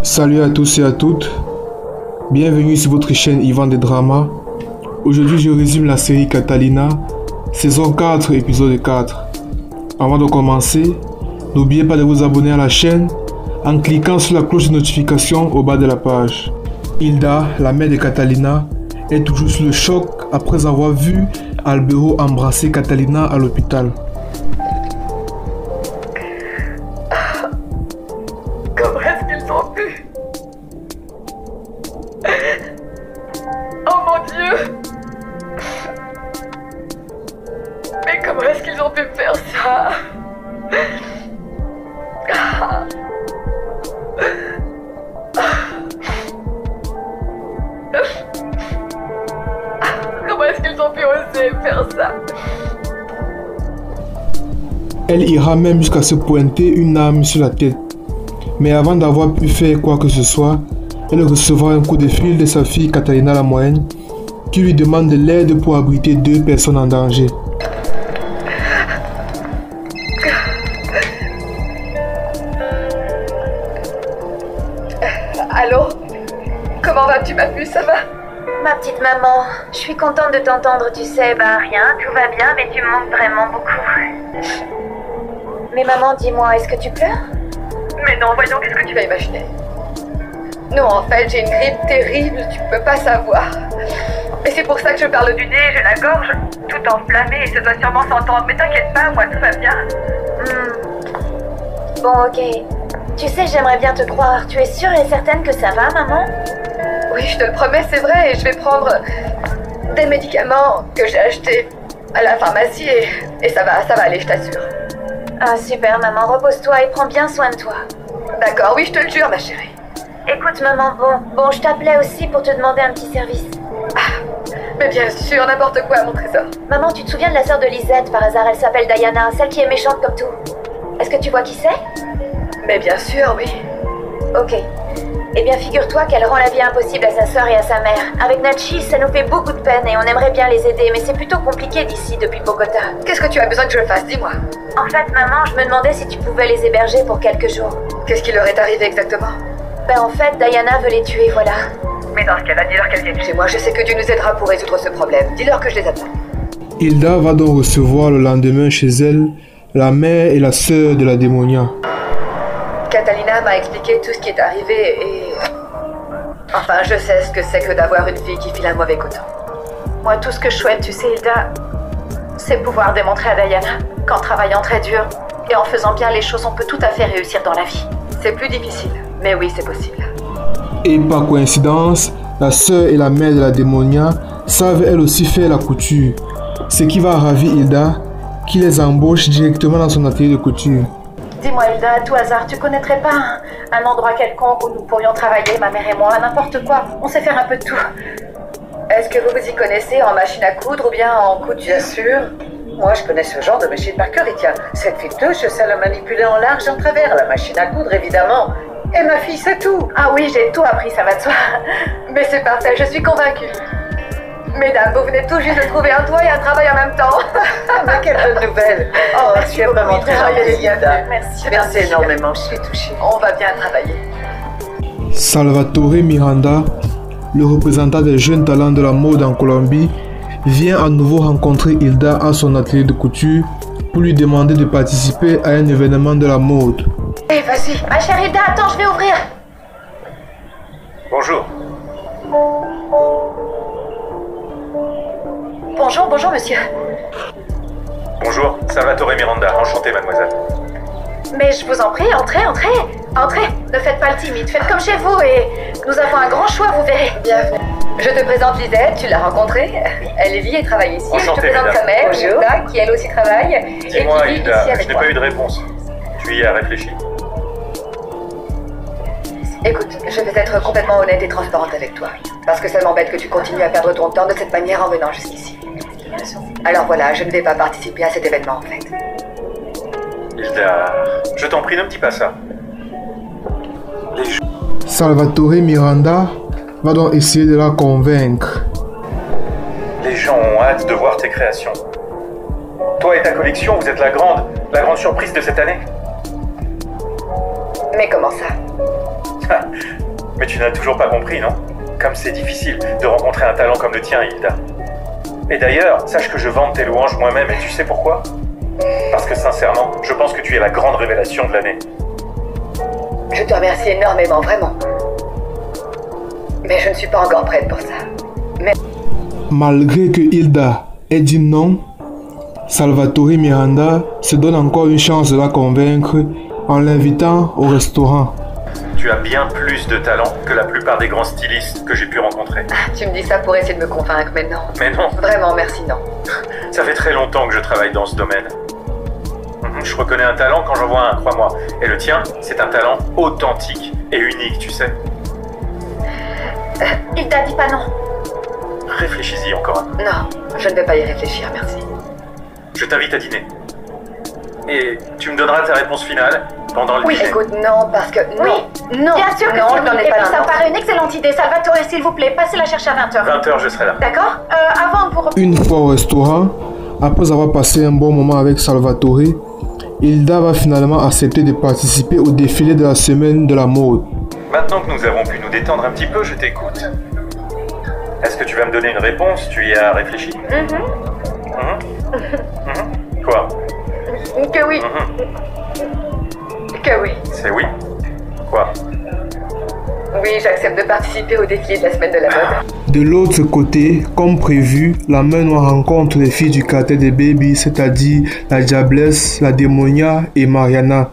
Salut à tous et à toutes, bienvenue sur votre chaîne Yvan des Dramas. Aujourd'hui je résume la série Catalina, saison 4, épisode 4. Avant de commencer, n'oubliez pas de vous abonner à la chaîne en cliquant sur la cloche de notification au bas de la page. Hilda, la mère de Catalina, est toujours sous le choc après avoir vu Albero embrasser Catalina à l'hôpital. Comment est-ce qu'ils ont pu? Oh mon Dieu! Mais comment est-ce qu'ils ont pu faire ça? Comment est-ce qu'ils ont pu oser faire ça? Elle ira même jusqu'à se pointer une arme sur la tête. Mais avant d'avoir pu faire quoi que ce soit, elle recevra un coup de fil de sa fille Catalina la moyenne qui lui demande de l'aide pour abriter deux personnes en danger. Allô? Comment vas-tu, ma puce? Ça va? Ma petite maman, je suis contente de t'entendre, tu sais, rien, tout va bien, mais tu me manques vraiment beaucoup. Mais maman, dis-moi, est-ce que tu pleures? Mais non, voyons, qu'est-ce que tu vas imaginer? Non, en fait, j'ai une grippe terrible, tu peux pas savoir. Et c'est pour ça que je parle du nez, j'ai la gorge tout enflammée et ça doit sûrement s'entendre. Mais t'inquiète pas, moi, tout va bien. Bon, ok. Tu sais, j'aimerais bien te croire. Tu es sûre et certaine que ça va, maman? Oui, je te le promets, c'est vrai, et je vais prendre des médicaments que j'ai achetés à la pharmacie et ça va aller, je t'assure. Ah, super, maman. Repose-toi et prends bien soin de toi. D'accord, oui, je te le jure, ma chérie. Écoute, maman, bon, je t'appelais aussi pour te demander un petit service. Mais bien sûr, n'importe quoi, mon trésor. Maman, tu te souviens de la sœur de Lisette, par hasard? Elle s'appelle Diana, celle qui est méchante comme tout. Est-ce que tu vois qui c'est? Mais bien sûr, oui. Ok. Eh bien, figure-toi qu'elle rend la vie impossible à sa sœur et à sa mère. Avec Nachi, ça nous fait beaucoup de peine et on aimerait bien les aider, mais c'est plutôt compliqué d'ici, depuis Bogota. Qu'est-ce que tu as besoin que je fasse? Dis-moi. En fait, maman, je me demandais si tu pouvais les héberger pour quelques jours. Qu'est-ce qui leur est arrivé exactement? En fait, Diana veut les tuer, voilà. Mais dans ce cas-là, dis-leur qu'elles viennent chez moi. Je sais que Dieu nous aidera pour résoudre ce problème. Dis-leur que je les attends. Hilda va donc recevoir le lendemain chez elle la mère et la sœur de la démonia. Catalina m'a expliqué tout ce qui est arrivé et... Enfin, je sais ce que c'est que d'avoir une fille qui file un mauvais coton. Moi, tout ce que je souhaite, tu sais, Hilda, c'est pouvoir démontrer à Diana qu'en travaillant très dur et en faisant bien les choses, on peut tout à fait réussir dans la vie. C'est plus difficile, mais oui, c'est possible. Et par coïncidence, la sœur et la mère de la démonia savent elles aussi faire la couture, ce qui va ravir Hilda, qui les embauche directement dans son atelier de couture. Dis-moi, Hilda, à tout hasard, tu connaîtrais pas un endroit quelconque où nous pourrions travailler, ma mère et moi, n'importe quoi? On sait faire un peu de tout. Est-ce que vous vous y connaissez en machine à coudre ou bien en couture? Bien sûr. Moi, je connais ce genre de machine par cœur. Et tiens, cette fileuse, je sais la manipuler en large et en travers. La machine à coudre, évidemment. Et ma fille, c'est tout. Ah oui, j'ai tout appris, ça va de soi. Mais c'est parfait, je suis convaincue. Mesdames, vous venez tout juste de trouver un toit et un travail en même temps. Mais quelle bonne nouvelle. Oh, je suis vraiment très heureuse, Hilda. Merci. Merci énormément, je suis touchée. On va bien travailler. Salvatore Miranda, le représentant des jeunes talents de la mode en Colombie, vient à nouveau rencontrer Hilda à son atelier de couture pour lui demander de participer à un événement de la mode. Eh, vas-y. Ma chère Hilda, attends, je vais ouvrir. Bonjour. Bonjour, monsieur. Bonjour, Salvatore Miranda, enchanté mademoiselle. Mais je vous en prie, entrez. Entrez, ne faites pas le timide, faites comme chez vous et nous avons un grand choix, vous verrez. Bienvenue. Je te présente Lisette, tu l'as rencontrée. Elle vit et travaille ici. Enchanté, Je te présente mesdames. sa mère, Bonjour. Hilda, qui elle aussi travaille. Dis-moi et qui vit Hilda, ici je avec n'ai moi. pas eu de réponse. Tu y as réfléchi? Écoute, je vais être complètement honnête et transparente avec toi. Parce que ça m'embête que tu continues à perdre ton temps de cette manière en venant jusqu'ici. Alors voilà, je ne vais pas participer à cet événement en fait. Hilda, je t'en prie, ne me dis pas ça. Salvatore Miranda va donc essayer de la convaincre. Les gens ont hâte de voir tes créations. Toi et ta collection, vous êtes la grande surprise de cette année. Mais comment ça? Mais tu n'as toujours pas compris, non? Comme c'est difficile de rencontrer un talent comme le tien, Hilda. Et d'ailleurs, sache que je vante tes louanges moi-même, et tu sais pourquoi? Parce que sincèrement, je pense que tu es la grande révélation de l'année. Je te remercie énormément, vraiment. Mais je ne suis pas encore prête pour ça. Malgré que Hilda ait dit non, Salvatore Miranda se donne encore une chance de la convaincre en l'invitant au restaurant. Tu as bien plus de talent que la plupart des grands stylistes que j'ai pu rencontrer. Tu me dis ça pour essayer de me convaincre, mais non. Mais non, Vraiment, merci, non. ça fait très longtemps que je travaille dans ce domaine. Je reconnais un talent quand j'en vois un, crois-moi. Et le tien, c'est un talent authentique et unique, tu sais. Il t'a dit pas non. Réfléchis-y encore un peu. Non, je ne vais pas y réfléchir, merci. Je t'invite à dîner. Et tu me donneras ta réponse finale pendant le Oui, dîner. écoute, non, parce que... Non, non, Bien sûr que non, c'est je n'en ai Et pas puis ça me l'intention. paraît une excellente idée. Salvatore, s'il vous plaît, passez la chercher à 20h. 20h, je serai là. D'accord Avant que vous... Une fois au restaurant, après avoir passé un bon moment avec Salvatore, Hilda va finalement accepter de participer au défilé de la semaine de la mode. Maintenant que nous avons pu nous détendre un petit peu, je t'écoute. Est-ce que tu vas me donner une réponse? Tu y as réfléchi? Quoi? Que oui. Que oui. C'est oui? Quoi? Oui, j'accepte de participer au défilé de la semaine de la mode. De l'autre côté, comme prévu, la main noire rencontre les filles du cartel des Baby, c'est-à-dire la Diablesse, la Démonia et Mariana.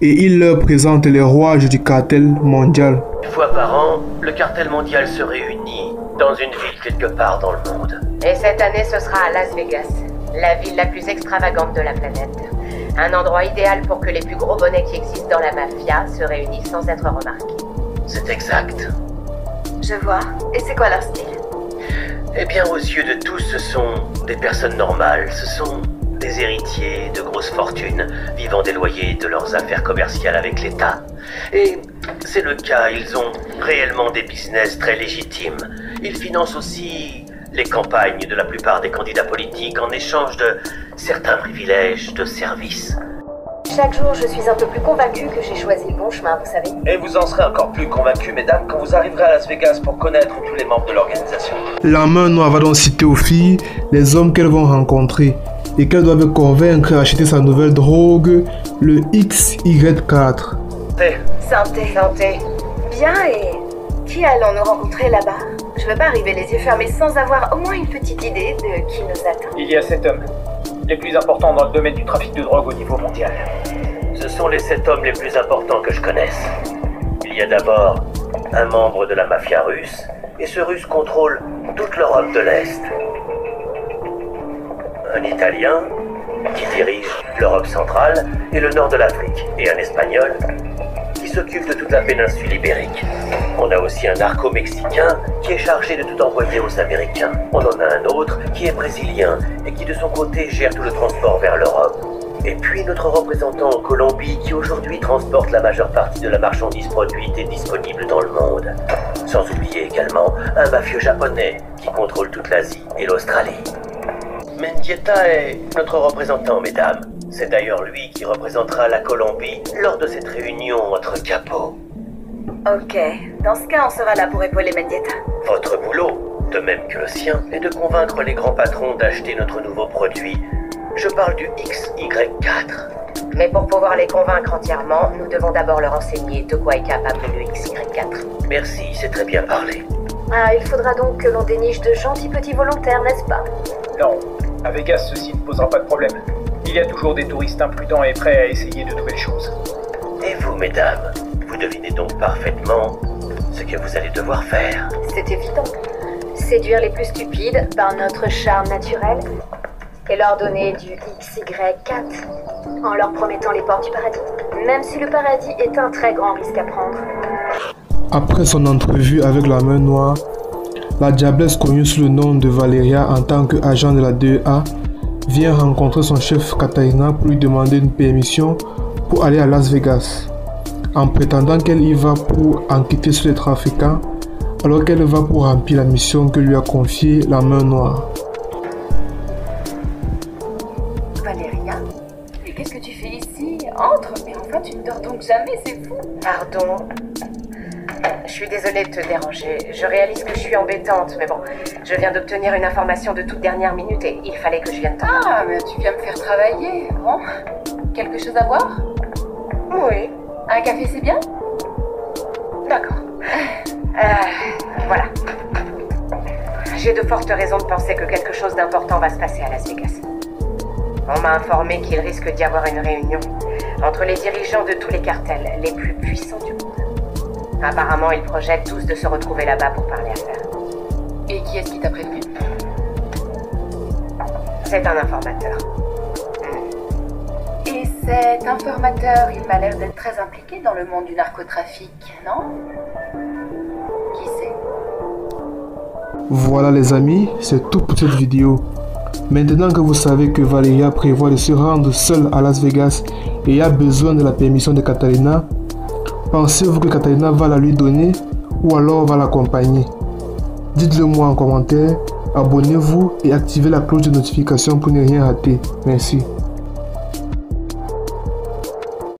Et il leur présente les rouages du cartel mondial. Une fois par an, le cartel mondial se réunit dans une ville quelque part dans le monde. Et cette année, ce sera à Las Vegas, la ville la plus extravagante de la planète. Un endroit idéal pour que les plus gros bonnets qui existent dans la mafia se réunissent sans être remarqués. C'est exact. Je vois. Et c'est quoi leur style? Eh bien, aux yeux de tous, ce sont des personnes normales. Ce sont des héritiers de grosses fortunes, vivant des loyers de leurs affaires commerciales avec l'État. Et c'est le cas, ils ont réellement des business très légitimes. Ils financent aussi les campagnes de la plupart des candidats politiques en échange de certains privilèges de service. Chaque jour, je suis un peu plus convaincue que j'ai choisi le bon chemin, vous savez. Et vous en serez encore plus convaincus, mesdames, quand vous arriverez à Las Vegas pour connaître tous les membres de l'organisation. La main noire va donc citer aux filles les hommes qu'elles vont rencontrer et qu'elles doivent convaincre à acheter sa nouvelle drogue, le XY4. Santé. Santé. Bien, et qui allons-nous rencontrer là-bas? Je veux pas arriver les yeux fermés sans avoir au moins une petite idée de qui nous attend. Il y a 7 hommes, les plus importants dans le domaine du trafic de drogue au niveau mondial. Ce sont les 7 hommes les plus importants que je connaisse. Il y a d'abord un membre de la mafia russe, et ce russe contrôle toute l'Europe de l'Est. Un Italien qui dirige l'Europe centrale et le nord de l'Afrique, et un Espagnol qui s'occupe de toute la péninsule ibérique. On a aussi un narco-mexicain qui est chargé de tout envoyer aux Américains. On en a un autre qui est brésilien et qui de son côté gère tout le transport vers l'Europe. Et puis notre représentant en Colombie qui aujourd'hui transporte la majeure partie de la marchandise produite et disponible dans le monde. Sans oublier également un mafieux japonais qui contrôle toute l'Asie et l'Australie. Mendieta est notre représentant, mesdames. C'est d'ailleurs lui qui représentera la Colombie lors de cette réunion entre capos. Ok. Dans ce cas, on sera là pour épauler Mendieta. Votre boulot, de même que le sien, est de convaincre les grands patrons d'acheter notre nouveau produit. Je parle du XY4. Mais pour pouvoir les convaincre entièrement, nous devons d'abord leur enseigner de quoi est capable le XY4. Merci, c'est très bien parlé. Ah, il faudra donc que l'on déniche de gentils petits volontaires, n'est-ce pas? Non, à Vegas, ceci ne posera pas de problème. Il y a toujours des touristes imprudents et prêts à essayer de nouvelles choses. Et vous, mesdames, vous devinez donc parfaitement ce que vous allez devoir faire. C'est évident. Séduire les plus stupides par notre charme naturel et leur donner du XY4 en leur promettant les portes du paradis. Même si le paradis est un très grand risque à prendre. Après son entrevue avec la main noire, la Diablesse, connue sous le nom de Valeria en tant qu'agent de la 2A, vient rencontrer son chef Catalina pour lui demander une permission pour aller à Las Vegas, en prétendant qu'elle y va pour enquêter sur les trafiquants, alors qu'elle va pour remplir la mission que lui a confiée la main noire. Valeria, mais qu'est-ce que tu fais ici? Entre, mais enfin tu ne dors donc jamais, c'est fou. Pardon. Je suis désolée de te déranger. Je réalise que je suis embêtante, mais bon, je viens d'obtenir une information de toute dernière minute et il fallait que je vienne t'en parler. Ah, mais tu viens me faire travailler. Bon, quelque chose à boire? Oui. Un café, c'est bien? D'accord. Voilà. J'ai de fortes raisons de penser que quelque chose d'important va se passer à Las Vegas. On m'a informé qu'il risque d'y avoir une réunion entre les dirigeants de tous les cartels les plus puissants du monde. Apparemment, ils projettent tous de se retrouver là-bas pour parler affaires. Et qui est-ce qui t'a prévenu? C'est un informateur. Et cet informateur, il m'a l'air d'être très impliqué dans le monde du narcotrafic, non? Qui c'est? Voilà les amis, c'est tout pour cette vidéo. Maintenant que vous savez que Valeria prévoit de se rendre seule à Las Vegas et a besoin de la permission de Catalina, pensez-vous que Catalina va la lui donner ou alors va l'accompagner? Dites-le moi en commentaire, abonnez-vous et activez la cloche de notification pour ne rien rater. Merci.